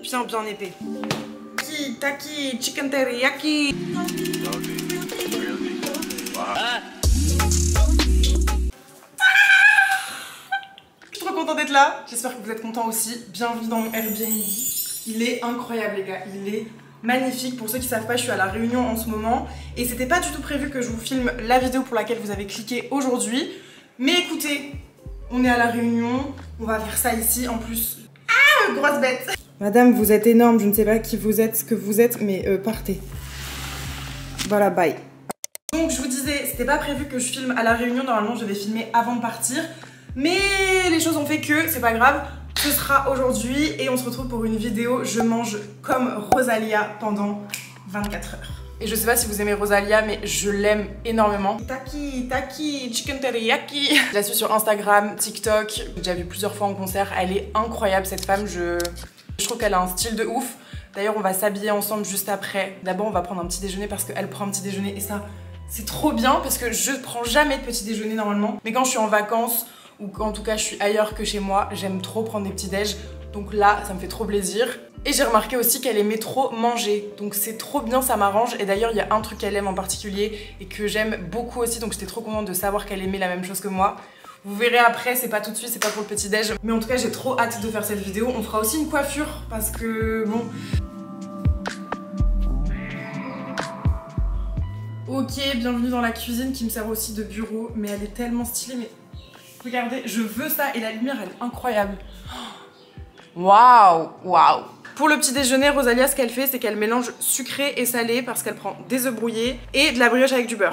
bien épais. Taki, chicken teriyaki. Je suis trop contente d'être là. J'espère que vous êtes contents aussi. Bienvenue dans mon Airbnb. Il est incroyable les gars, il est magnifique. Pour ceux qui savent pas, je suis à La Réunion en ce moment et c'était pas du tout prévu que je vous filme la vidéo pour laquelle vous avez cliqué aujourd'hui. Mais écoutez, on est à La Réunion, on va faire ça ici en plus. Ah, grosse bête. Madame, vous êtes énorme, je ne sais pas qui vous êtes, ce que vous êtes, mais partez. Voilà, bye. Donc je vous disais, c'était pas prévu que je filme à La Réunion, normalement je devais filmer avant de partir. Mais les choses ont fait que, c'est pas grave. Ce sera aujourd'hui et on se retrouve pour une vidéo je mange comme Rosalia pendant 24 heures. Et je sais pas si vous aimez Rosalia mais je l'aime énormément. Taki, chicken teriyaki. Je la suis sur Instagram, TikTok, j'ai déjà vu plusieurs fois en concert. Elle est incroyable cette femme, je trouve qu'elle a un style de ouf. D'ailleurs on va s'habiller ensemble juste après. D'abord on va prendre un petit déjeuner parce qu'elle prend un petit déjeuner et ça c'est trop bien parce que je prends jamais de petit déjeuner normalement. Mais quand je suis en vacances ou en tout cas je suis ailleurs que chez moi, j'aime trop prendre des petits déj, donc là ça me fait trop plaisir. Et j'ai remarqué aussi qu'elle aimait trop manger, donc c'est trop bien, ça m'arrange. Et d'ailleurs il y a un truc qu'elle aime en particulier et que j'aime beaucoup aussi, donc j'étais trop contente de savoir qu'elle aimait la même chose que moi. Vous verrez après, c'est pas tout de suite, c'est pas pour le petit déj, mais en tout cas j'ai trop hâte de faire cette vidéo. On fera aussi une coiffure parce que bon... Ok, bienvenue dans la cuisine qui me sert aussi de bureau, mais elle est tellement stylée, mais... Regardez, je veux ça et la lumière elle est incroyable. Waouh, waouh. Pour le petit déjeuner, Rosalia, ce qu'elle fait, c'est qu'elle mélange sucré et salé parce qu'elle prend des œufs brouillés et de la brioche avec du beurre.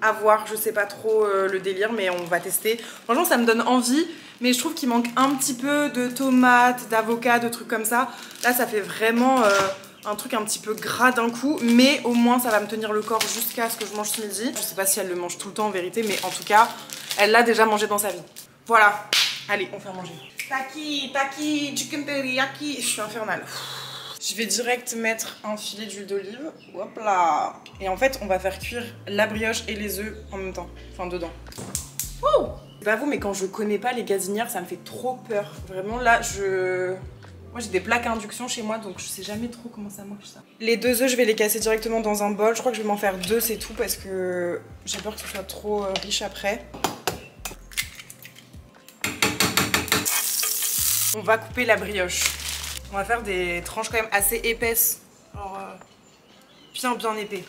À voir, je sais pas trop le délire, mais on va tester. Franchement, ça me donne envie, mais je trouve qu'il manque un petit peu de tomates, d'avocats, de trucs comme ça. Là, ça fait vraiment un truc un petit peu gras d'un coup, mais au moins ça va me tenir le corps jusqu'à ce que je mange ce midi. Je sais pas si elle le mange tout le temps en vérité, mais en tout cas, elle l'a déjà mangé dans sa vie. Voilà, allez, on fait à manger. Taki, chicken teriyaki. Je suis infernale. Je vais direct mettre un filet d'huile d'olive. Hop là. Et en fait, on va faire cuire la brioche et les œufs en même temps. Enfin, dedans. Wouh! C'est pas vous, mais quand je connais pas les gazinières, ça me fait trop peur. Vraiment, là, moi, j'ai des plaques à induction chez moi, donc je sais jamais trop comment ça marche, ça. Les 2 œufs, je vais les casser directement dans un bol. Je crois que je vais m'en faire 2, c'est tout, parce que j'ai peur que ce soit trop riche après. On va couper la brioche. On va faire des tranches quand même assez épaisses. Alors, bien épais.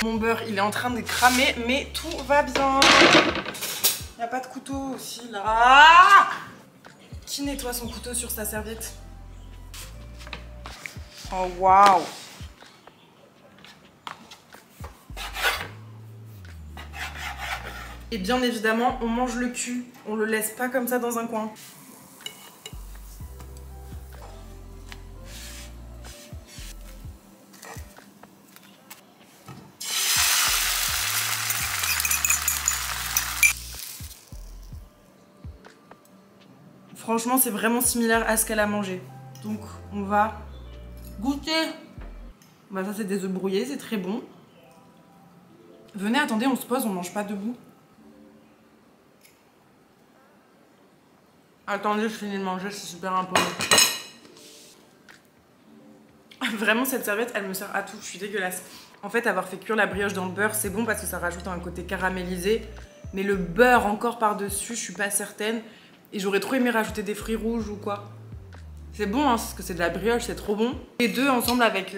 Mon beurre, il est en train de cramer, mais tout va bien. Il n'y a pas de couteau aussi, là. Ah! Qui nettoie son couteau sur sa serviette? Oh, waouh! Et bien évidemment, on mange le cul. On le laisse pas comme ça dans un coin. Franchement, c'est vraiment similaire à ce qu'elle a mangé. Donc, on va goûter. Bah, ça, c'est des œufs brouillés, c'est très bon. Venez, attendez, on se pose, on mange pas debout. Attendez, je finis de manger, c'est super important. Vraiment, cette serviette, elle me sert à tout, je suis dégueulasse. En fait, avoir fait cuire la brioche dans le beurre, c'est bon parce que ça rajoute un côté caramélisé. Mais le beurre encore par-dessus, je suis pas certaine. Et j'aurais trop aimé rajouter des fruits rouges ou quoi. C'est bon, hein, parce que c'est de la brioche, c'est trop bon. Les deux ensemble avec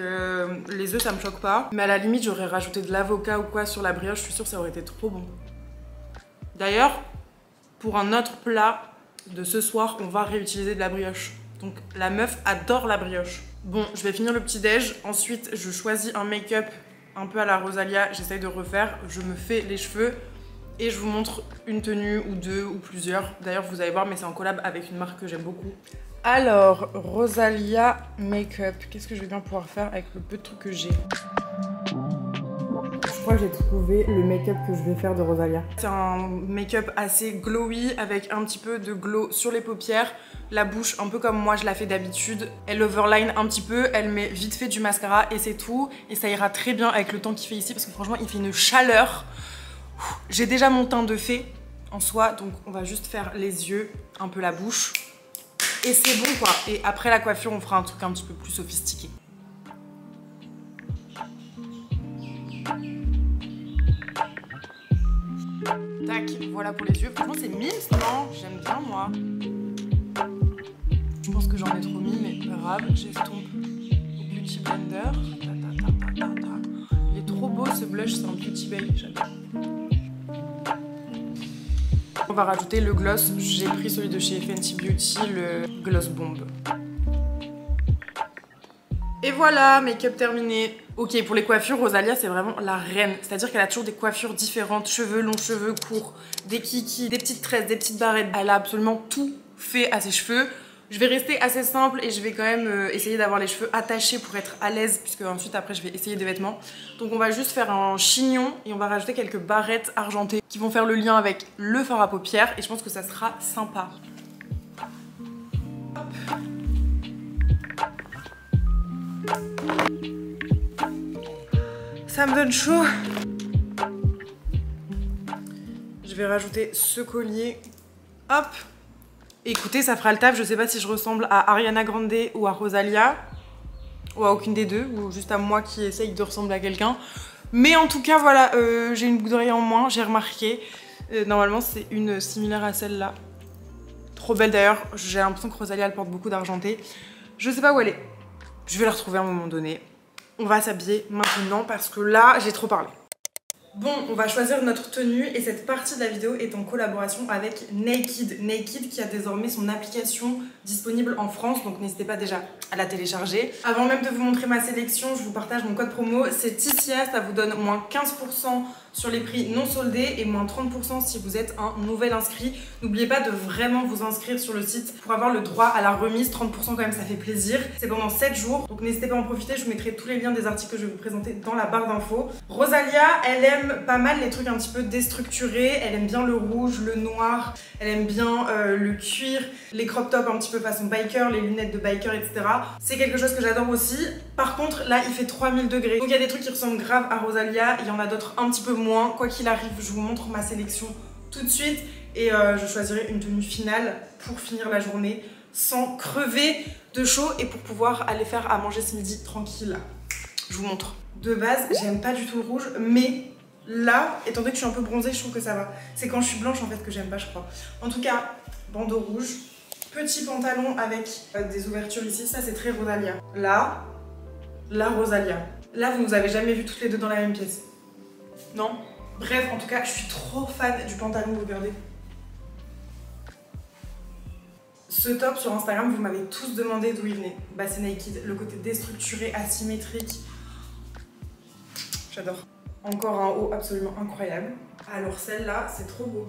les œufs, ça me choque pas. Mais à la limite, j'aurais rajouté de l'avocat ou quoi sur la brioche, je suis sûre que ça aurait été trop bon. D'ailleurs, pour un autre plat de ce soir, on va réutiliser de la brioche. Donc la meuf adore la brioche. Bon, je vais finir le petit déj. Ensuite, je choisis un make-up un peu à la Rosalia. J'essaye de refaire. Je me fais les cheveux. Et je vous montre une tenue ou deux ou plusieurs. D'ailleurs, vous allez voir, mais c'est en collab avec une marque que j'aime beaucoup. Alors, Rosalia Make-up. Qu'est-ce que je vais bien pouvoir faire avec le peu de trucs que j'ai? Je crois que j'ai trouvé le make-up que je vais faire de Rosalia. C'est un make-up assez glowy avec un petit peu de glow sur les paupières. La bouche un peu comme moi je la fais d'habitude. Elle overline un petit peu, elle met vite fait du mascara et c'est tout. Et ça ira très bien avec le temps qu'il fait ici parce que franchement il fait une chaleur. J'ai déjà mon teint de fée en soi, donc on va juste faire les yeux, un peu la bouche. et c'est bon quoi. Et après la coiffure, on fera un truc un petit peu plus sophistiqué. Tac, voilà pour les yeux. Franchement, c'est mimes, non? J'aime bien, moi. Je pense que j'en ai trop mis, mais pas grave. J'estompe au Beauty Blender. Il est trop beau, ce blush. C'est un Beauty Bay. J'adore. On va rajouter le gloss. J'ai pris celui de chez Fenty Beauty, le Gloss Bomb. Et voilà, make-up terminé. Ok, pour les coiffures, Rosalia, c'est vraiment la reine. C'est-à-dire qu'elle a toujours des coiffures différentes, cheveux longs, cheveux courts, des kikis, des petites tresses, des petites barrettes. Elle a absolument tout fait à ses cheveux. Je vais rester assez simple et je vais quand même essayer d'avoir les cheveux attachés pour être à l'aise, puisque ensuite après je vais essayer des vêtements. Donc on va juste faire un chignon et on va rajouter quelques barrettes argentées qui vont faire le lien avec le fard à paupières et je pense que ça sera sympa. Hop. Ça me donne chaud. Je vais rajouter ce collier. Hop. Écoutez, ça fera le taf. Je sais pas si je ressemble à Ariana Grande ou à Rosalia. Ou à aucune des deux. Ou juste à moi qui essaye de ressembler à quelqu'un. Mais en tout cas, voilà. J'ai une boucle d'oreille en moins. J'ai remarqué. Normalement, c'est une similaire à celle-là. Trop belle d'ailleurs. J'ai l'impression que Rosalia, elle porte beaucoup d'argenté. Je sais pas où elle est. Je vais la retrouver à un moment donné. On va s'habiller maintenant parce que là, j'ai trop parlé. Bon, on va choisir notre tenue et cette partie de la vidéo est en collaboration avec Naked. Naked qui a désormais son application disponible en France, donc n'hésitez pas déjà à la télécharger. Avant même de vous montrer ma sélection, je vous partage mon code promo, c'est Ticia, ça vous donne moins 15% sur les prix non soldés et moins 30% si vous êtes un nouvel inscrit. N'oubliez pas de vraiment vous inscrire sur le site pour avoir le droit à la remise, 30% quand même, ça fait plaisir. C'est pendant 7 jours, donc n'hésitez pas à en profiter, je vous mettrai tous les liens des articles que je vais vous présenter dans la barre d'infos. Rosalia, elle aime pas mal les trucs un petit peu déstructurés, elle aime bien le rouge, le noir, elle aime bien le cuir, les crop tops un petit peu façon biker, les lunettes de biker, etc. C'est quelque chose que j'adore aussi. Par contre, là, il fait 3000 degrés. Donc il y a des trucs qui ressemblent grave à Rosalia, il y en a d'autres un petit peu moins. Quoi qu'il arrive, je vous montre ma sélection tout de suite et je choisirai une tenue finale pour finir la journée sans crever de chaud et pour pouvoir aller faire à manger ce midi tranquille. Je vous montre. De base, j'aime pas du tout le rouge, mais là, étant donné que je suis un peu bronzée, je trouve que ça va. C'est quand je suis blanche en fait que j'aime pas, je crois. En tout cas, bandeau rouge, petit pantalon avec des ouvertures ici, ça c'est très Rosalia. Là, Rosalia. Là, vous nous avez jamais vu toutes les deux dans la même pièce. Non? Bref, en tout cas, je suis trop fan du pantalon, regardez. Ce top sur Instagram, vous m'avez tous demandé d'où il venait. Bah c'est Naked, le côté déstructuré, asymétrique. J'adore. Encore un haut absolument incroyable. Alors celle-là, c'est trop beau.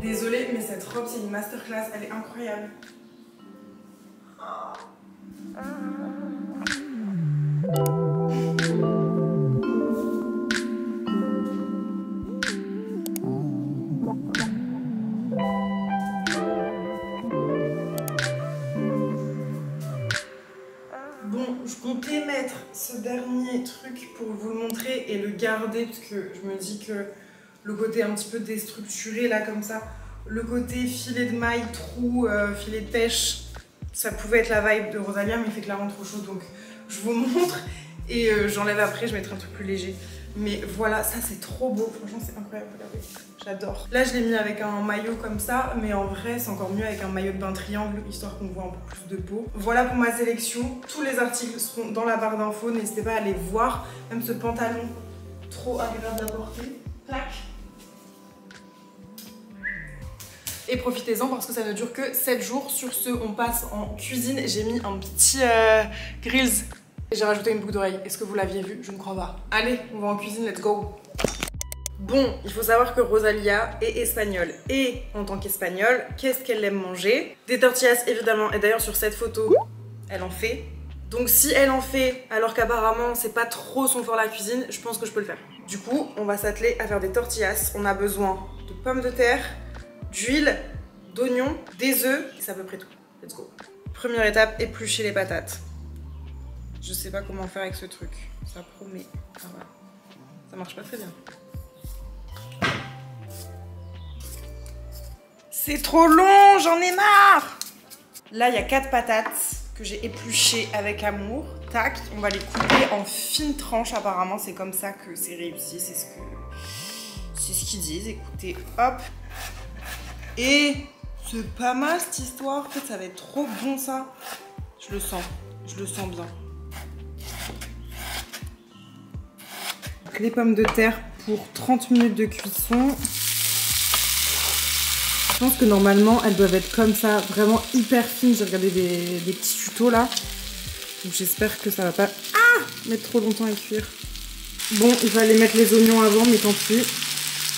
Désolée, mais cette robe, c'est une masterclass, elle est incroyable. Bon, je comptais mettre ce dernier truc pour vous le montrer et le garder parce que je me dis que le côté un petit peu déstructuré là comme ça, le côté filet de maille, trou, filet de pêche, ça pouvait être la vibe de Rosalia mais il fait clairement trop chaud donc je vous montre et j'enlève après, je mettrai un truc plus léger. Mais voilà, ça c'est trop beau, franchement c'est incroyable, regardez, j'adore. Là je l'ai mis avec un maillot comme ça, mais en vrai c'est encore mieux avec un maillot de bain triangle, histoire qu'on voit un peu plus de peau. Voilà pour ma sélection, tous les articles seront dans la barre d'infos, n'hésitez pas à aller voir. Même ce pantalon, trop agréable à porter. Tac. Et profitez-en parce que ça ne dure que 7 jours. Sur ce, on passe en cuisine. J'ai mis un petit grills. J'ai rajouté une boucle d'oreille. Est-ce que vous l'aviez vu? Je ne crois pas. Allez, on va en cuisine, let's go. Bon, il faut savoir que Rosalia est espagnole. Et en tant qu'espagnole, qu'est-ce qu'elle aime manger? Des tortillas, évidemment. Et d'ailleurs, sur cette photo, elle en fait. Donc si elle en fait, alors qu'apparemment, c'est pas trop son fort la cuisine, je pense que je peux le faire. Du coup, on va s'atteler à faire des tortillas. On a besoin de pommes de terre, d'huile, d'oignons, des œufs. C'est à peu près tout. Let's go. Première étape, éplucher les patates. Je sais pas comment faire avec ce truc. Ça promet. Ah, voilà. Ça marche pas très bien. C'est trop long, j'en ai marre. Là, il y a 4 patates que j'ai épluchées avec amour. Tac, on va les couper en fines tranches apparemment. C'est comme ça que c'est réussi. C'est ce qu'ils disent. Écoutez, hop. Et c'est pas mal cette histoire. En fait, ça va être trop bon ça. Je le sens bien. Donc, les pommes de terre pour 30 minutes de cuisson. Je pense que normalement elles doivent être comme ça, vraiment hyper fines. J'ai regardé des petits tutos là. Donc j'espère que ça va pas mettre trop longtemps à cuire. Bon, il fallait mettre les oignons avant, mais tant pis.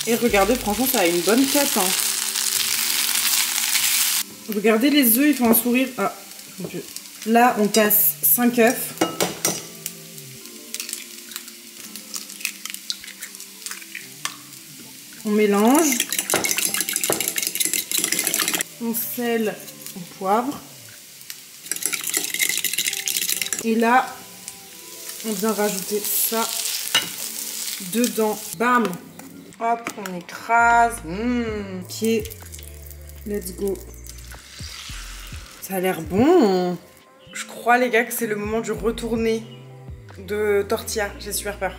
Et regardez, franchement ça a une bonne tête. Hein. Regardez les œufs, ils font un sourire. Ah, mon Dieu. Là on casse 5 œufs. On mélange. On sel, on poivre. Et là, on vient rajouter ça dedans. Bam! Hop, on écrase. Ok. Let's go. Ça a l'air bon. Je crois, les gars, que c'est le moment du retourné de tortilla. J'ai super peur.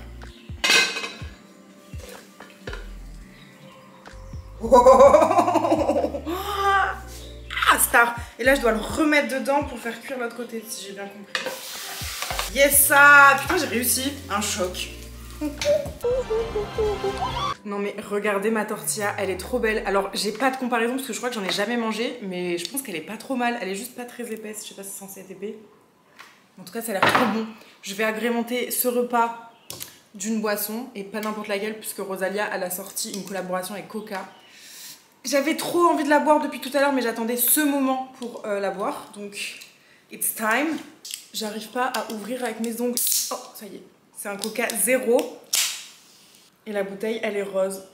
Star. Et là je dois le remettre dedans pour faire cuire l'autre côté, si j'ai bien compris. Yes ça. Putain, j'ai réussi. Un choc. Non mais regardez ma tortilla, elle est trop belle. Alors j'ai pas de comparaison parce que je crois que j'en ai jamais mangé, mais je pense qu'elle est pas trop mal. Elle est juste pas très épaisse, je sais pas si c'est censé être épais. En tout cas ça a l'air trop bon. Je vais agrémenter ce repas d'une boisson, et pas n'importe laquelle, puisque Rosalia elle a sorti une collaboration avec Coca. J'avais trop envie de la boire depuis tout à l'heure, mais j'attendais ce moment pour la boire. Donc, it's time. J'arrive pas à ouvrir avec mes ongles. Oh, ça y est. C'est un Coca 0. Et la bouteille, elle est rose.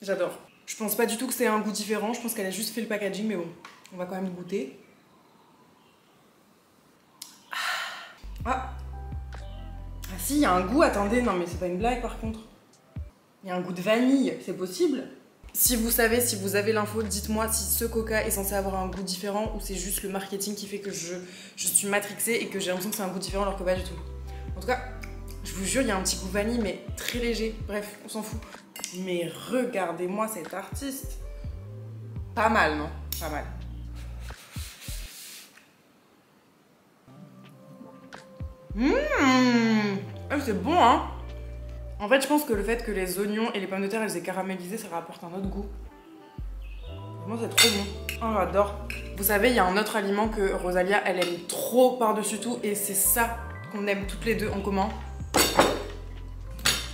J'adore. Je pense pas du tout que c'est un goût différent. Je pense qu'elle a juste fait le packaging, mais bon. On va quand même goûter. Ah si, il y a un goût. Attendez, non mais c'est pas une blague par contre. Il y a un goût de vanille. C'est possible ? Si vous savez, si vous avez l'info, dites-moi si ce coca est censé avoir un goût différent ou c'est juste le marketing qui fait que je suis matrixée et que j'ai l'impression que c'est un goût différent alors que pas du tout. En tout cas, je vous jure, il y a un petit goût vanille mais très léger. Bref, on s'en fout. Mais regardez-moi cet artiste. Pas mal, non? Pas mal. Ah, c'est bon, hein? En fait, je pense que le fait que les oignons et les pommes de terre elles aient caramélisé, ça rapporte un autre goût. Moi, c'est trop bon. Oh, j'adore. Vous savez, il y a un autre aliment que Rosalia, elle aime trop par-dessus tout, et c'est ça qu'on aime toutes les deux en commun.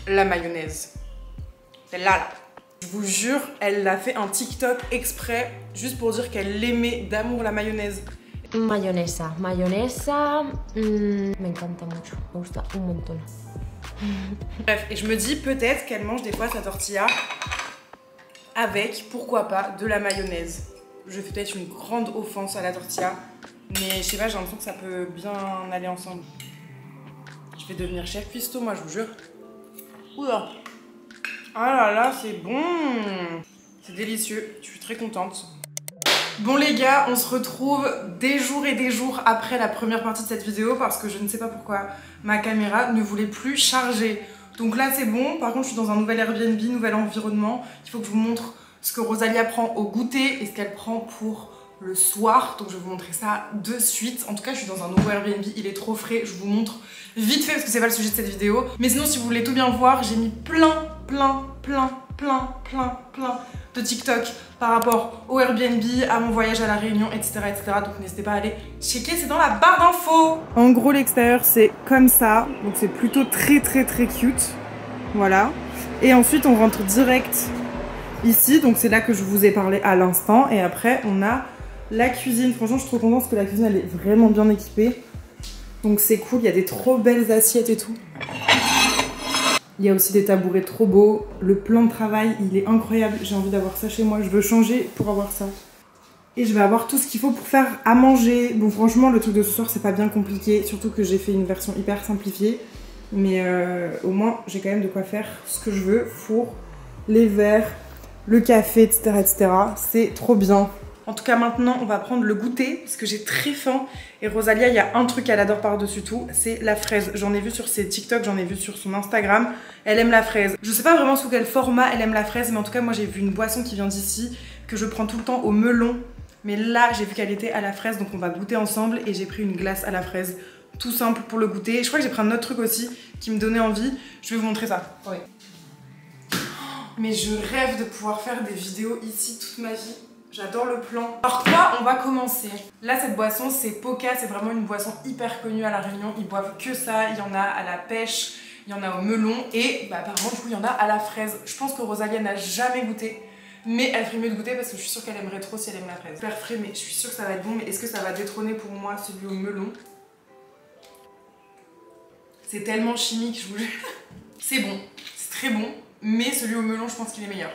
La mayonnaise. Celle-là, là. Je vous jure, elle a fait un TikTok exprès, juste pour dire qu'elle aimait d'amour la mayonnaise. Mayonesa. Mayonesa, me encanta mucho. Me gusta un montón. Bref, et je me dis peut-être qu'elle mange des fois sa tortilla avec, pourquoi pas, de la mayonnaise. Je fais peut-être une grande offense à la tortilla, mais je sais pas, j'ai l'impression que ça peut bien aller ensemble. Je vais devenir chef cuistot, moi, je vous jure. Oula. Ah là là, c'est bon. C'est délicieux, je suis très contente. Bon les gars, on se retrouve des jours et des jours après la première partie de cette vidéo parce que je ne sais pas pourquoi ma caméra ne voulait plus charger. Donc là c'est bon, par contre je suis dans un nouvel Airbnb, nouvel environnement. Il faut que je vous montre ce que Rosalia prend au goûter et ce qu'elle prend pour le soir. Donc je vais vous montrer ça de suite. En tout cas je suis dans un nouveau Airbnb, il est trop frais. Je vous montre vite fait parce que c'est pas le sujet de cette vidéo. Mais sinon si vous voulez tout bien voir, j'ai mis plein de TikTok par rapport au Airbnb, à mon voyage à la Réunion, etc. Donc n'hésitez pas à aller checker, c'est dans la barre d'infos. En gros l'extérieur c'est comme ça, donc c'est plutôt très cute. Voilà. Et ensuite on rentre direct ici, donc c'est là que je vous ai parlé à l'instant. Et après on a la cuisine. Franchement je suis trop contente parce que la cuisine elle est vraiment bien équipée. Donc c'est cool, il y a des trop belles assiettes et tout. Il y a aussi des tabourets trop beaux. Le plan de travail, il est incroyable. J'ai envie d'avoir ça chez moi. Je veux changer pour avoir ça. Et je vais avoir tout ce qu'il faut pour faire à manger. Bon, franchement, le truc de ce soir, c'est pas bien compliqué. Surtout que j'ai fait une version hyper simplifiée. Mais au moins, j'ai quand même de quoi faire ce que je veux. Four, les verres, le café, etc. etc. C'est trop bien. En tout cas, maintenant, on va prendre le goûter parce que j'ai très faim. Et Rosalia, il y a un truc qu'elle adore par-dessus tout, c'est la fraise. J'en ai vu sur ses TikTok, j'en ai vu sur son Instagram. Elle aime la fraise. Je sais pas vraiment sous quel format elle aime la fraise, mais en tout cas, moi, j'ai vu une boisson qui vient d'ici que je prends tout le temps au melon. Mais là, j'ai vu qu'elle était à la fraise, donc on va goûter ensemble. Et j'ai pris une glace à la fraise, tout simple pour le goûter. Je crois que j'ai pris un autre truc aussi qui me donnait envie. Je vais vous montrer ça. Oui. Mais je rêve de pouvoir faire des vidéos ici toute ma vie. J'adore le plan. Par quoi on va commencer? Là, cette boisson, c'est Poca. C'est vraiment une boisson hyper connue à La Réunion. Ils boivent que ça. Il y en a à la pêche, il y en a au melon. Et bah, apparemment, du coup, il y en a à la fraise. Je pense que Rosalia n'a jamais goûté. Mais elle ferait mieux de goûter parce que je suis sûre qu'elle aimerait trop si elle aime la fraise. Super frais, mais je suis sûre que ça va être bon. Mais est-ce que ça va détrôner pour moi celui au melon? C'est tellement chimique, je vous jure. C'est bon, c'est très bon. Mais celui au melon, je pense qu'il est meilleur.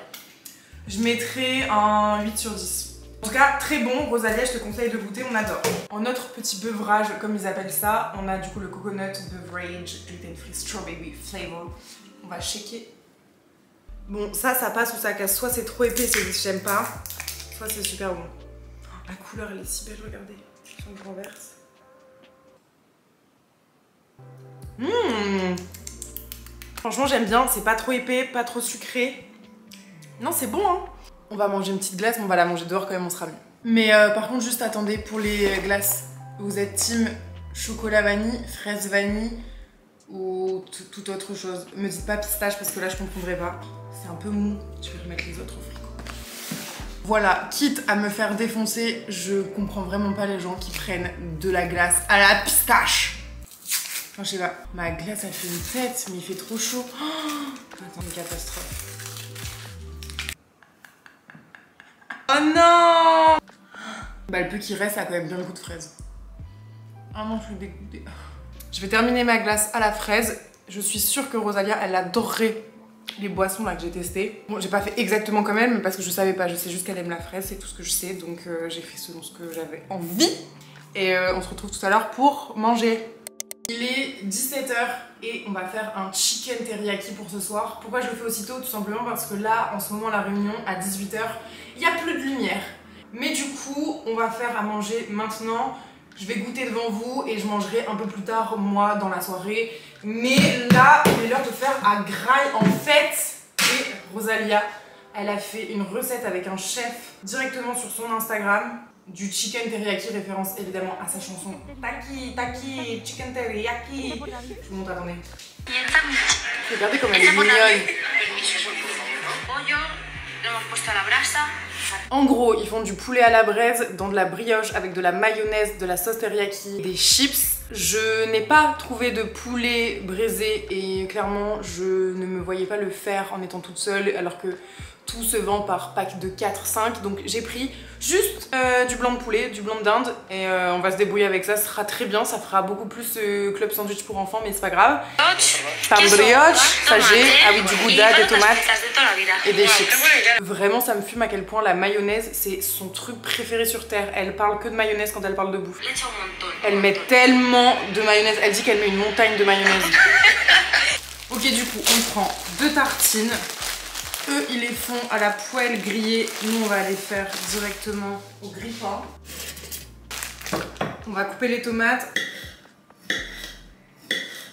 Je mettrai un 8 sur 10. En tout cas, très bon. Rosalia, je te conseille de goûter, on adore. En notre petit beuvrage, comme ils appellent ça, on a du coup le coconut beverage gluten free strawberry flavor. On va shaker. Bon, ça passe ou ça casse. Soit c'est trop épais, j'aime pas. Soit c'est super bon. La couleur, elle est si belle, regardez. Si on le renverse. Franchement, j'aime bien. C'est pas trop épais, pas trop sucré. Non, c'est bon, hein. On va manger une petite glace, mais on va la manger dehors quand même, on sera mieux. Mais par contre, juste attendez, pour les glaces, vous êtes team chocolat vanille, fraise vanille ou toute autre chose. Me dites pas pistache parce que là, je comprendrai pas. C'est un peu mou. Je vais remettre les autres au frigo. Voilà, quitte à me faire défoncer, je comprends vraiment pas les gens qui prennent de la glace à la pistache. Enfin, je sais pas, ma glace, elle fait une tête, mais il fait trop chaud. Oh, attends, une catastrophe. Oh non! Bah, le peu qui reste a quand même bien le goût de fraise. Ah non, je suis dégoûtée. Je vais terminer ma glace à la fraise. Je suis sûre que Rosalia, elle adorerait les boissons là que j'ai testées. Bon, j'ai pas fait exactement comme elle, mais parce que je savais pas. Je sais juste qu'elle aime la fraise, c'est tout ce que je sais. Donc j'ai fait selon ce que j'avais envie. Et on se retrouve tout à l'heure pour manger. Il est 17 h et on va faire un chicken teriyaki pour ce soir. Pourquoi je le fais aussitôt? Tout simplement parce que là, en ce moment, La Réunion, à 18 h, il n'y a plus de lumière. Mais du coup, on va faire à manger maintenant. Je vais goûter devant vous et je mangerai un peu plus tard, moi, dans la soirée. Mais là, il est l'heure de faire à graille en fait. Et Rosalia, elle a fait une recette avec un chef directement sur son Instagram. Du chicken teriyaki, référence évidemment à sa chanson Taki, Taki, chicken teriyaki. Je vous montre, attendez. Regardez comme elle est mignonne. En gros, ils font du poulet à la braise dans de la brioche avec de la mayonnaise, de la sauce teriyaki, des chips. Je n'ai pas trouvé de poulet braisé et clairement, je ne me voyais pas le faire en étant toute seule alors que tout se vend par pack de 4-5. Donc j'ai pris juste du blanc de poulet, du blanc de dinde et on va se débrouiller avec ça. Ce sera très bien, ça fera beaucoup plus club sandwich pour enfants, mais c'est pas grave. Pain de brioche, ça j'ai, avec du gouda, des tomates et des chips. Vraiment, ça me fume à quel point la mayonnaise, c'est son truc préféré sur terre. Elle parle que de mayonnaise quand elle parle de bouffe. Elle met tellement de mayonnaise, elle dit qu'elle met une montagne de mayonnaise. Ok, du coup, on prend 2 tartines. Eux, ils les font à la poêle grillée. Nous, on va les faire directement au grille-pain. On va couper les tomates.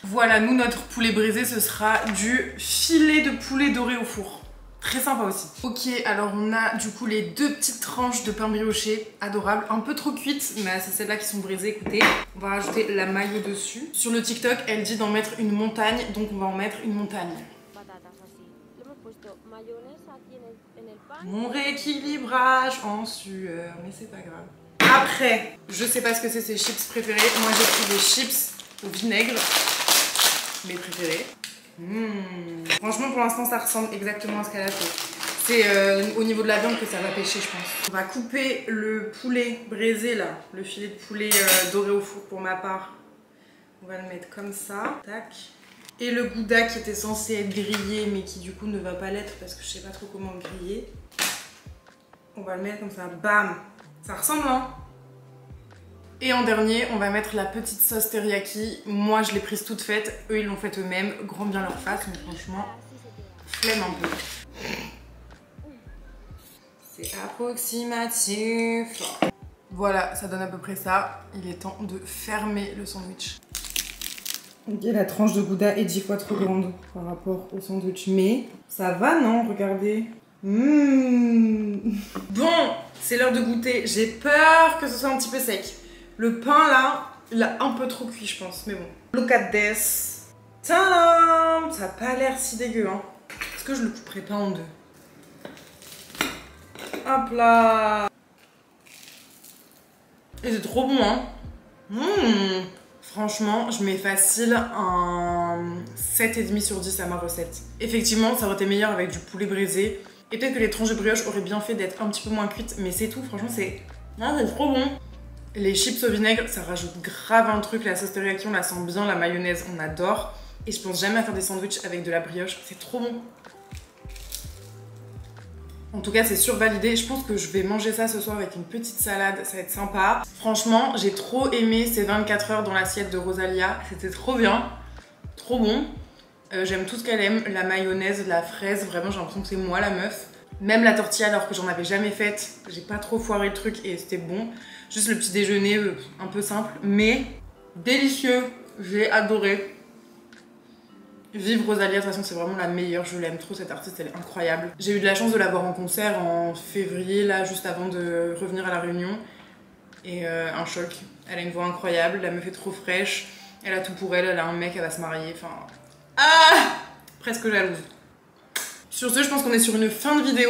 Voilà, nous, notre poulet braisé, ce sera du filet de poulet doré au four. Très sympa aussi. Ok, alors on a du coup les 2 petites tranches de pain brioché, adorables, un peu trop cuites, mais c'est celles-là qui sont brisées, écoutez. On va rajouter la mayo dessus. Sur le TikTok, elle dit d'en mettre une montagne, donc on va en mettre une montagne. Mon rééquilibrage en sueur, mais c'est pas grave. Après, je sais pas ce que c'est ces chips préférés. Moi j'ai pris des chips au vinaigre, mes préférés. Franchement, pour l'instant, ça ressemble exactement à ce qu'elle a fait. C'est au niveau de la viande que ça va pêcher, je pense. On va couper le poulet braisé là, le filet de poulet doré au four pour ma part. On va le mettre comme ça. Tac. Et le gouda qui était censé être grillé mais qui du coup ne va pas l'être parce que je sais pas trop comment le griller. On va le mettre comme ça, bam. Ça ressemble, hein? Et en dernier, on va mettre la petite sauce teriyaki. Moi, je l'ai prise toute faite. Eux, ils l'ont faite eux-mêmes. Grand bien leur face, mais franchement, flemme un peu. C'est approximatif. Voilà, ça donne à peu près ça. Il est temps de fermer le sandwich. Ok, la tranche de gouda est 10 fois trop grande par rapport au sandwich. Mais ça va, non? Regardez. Bon, c'est l'heure de goûter. J'ai peur que ce soit un petit peu sec. Le pain là, il a un peu trop cuit, je pense, mais bon. Look at this. Tadam! Ça a pas l'air si dégueu, hein. Est-ce que je le couperai pas en deux? Hop là! Et c'est trop bon, hein. Franchement, je mets facile un 7,5 sur 10 à ma recette. Effectivement, ça aurait été meilleur avec du poulet braisé. Et peut-être que les tranches de brioche auraient bien fait d'être un petit peu moins cuites, mais c'est tout, franchement, c'est trop bon. Les chips au vinaigre, ça rajoute grave un truc. La sauce teriyaki, on la sent bien. La mayonnaise, on adore. Et je pense jamais à faire des sandwichs avec de la brioche. C'est trop bon. En tout cas, c'est survalidé. Je pense que je vais manger ça ce soir avec une petite salade. Ça va être sympa. Franchement, j'ai trop aimé ces 24 heures dans l'assiette de Rosalia. C'était trop bien. Trop bon. J'aime tout ce qu'elle aime. La mayonnaise, la fraise. Vraiment, j'ai l'impression que c'est moi la meuf. Même la tortilla, alors que j'en avais jamais faite. J'ai pas trop foiré le truc et c'était bon. Juste le petit déjeuner, un peu simple, mais délicieux. J'ai adoré. Vive Rosalia, de toute façon, c'est vraiment la meilleure. Je l'aime trop, cette artiste, elle est incroyable. J'ai eu de la chance de la voir en concert en février, là, juste avant de revenir à La Réunion. Et un choc. Elle a une voix incroyable, la meuf est trop fraîche. Elle a tout pour elle, elle a un mec, elle va se marier. Enfin. Ah! Presque jalouse. Sur ce, je pense qu'on est sur une fin de vidéo.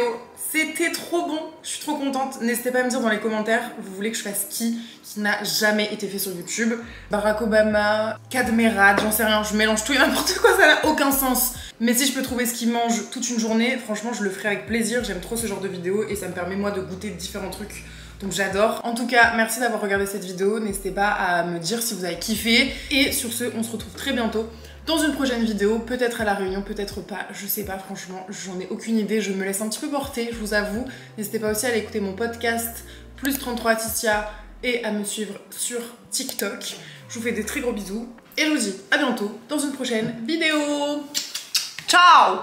C'était trop bon, je suis trop contente. N'hésitez pas à me dire dans les commentaires, vous voulez que je fasse qui n'a jamais été fait sur YouTube. Barack Obama, Cadmerade, j'en sais rien, je mélange tout et n'importe quoi, ça n'a aucun sens. Mais si je peux trouver ce qu'ils mangent toute une journée, franchement, je le ferai avec plaisir. J'aime trop ce genre de vidéo et ça me permet moi de goûter différents trucs. Donc j'adore. En tout cas, merci d'avoir regardé cette vidéo. N'hésitez pas à me dire si vous avez kiffé. Et sur ce, on se retrouve très bientôt dans une prochaine vidéo, peut-être à La Réunion, peut-être pas, je sais pas, franchement, j'en ai aucune idée, je me laisse un petit peu porter, je vous avoue. N'hésitez pas aussi à aller écouter mon podcast, plus 33 Titia, et à me suivre sur TikTok. Je vous fais des très gros bisous, et je vous dis à bientôt dans une prochaine vidéo. Ciao!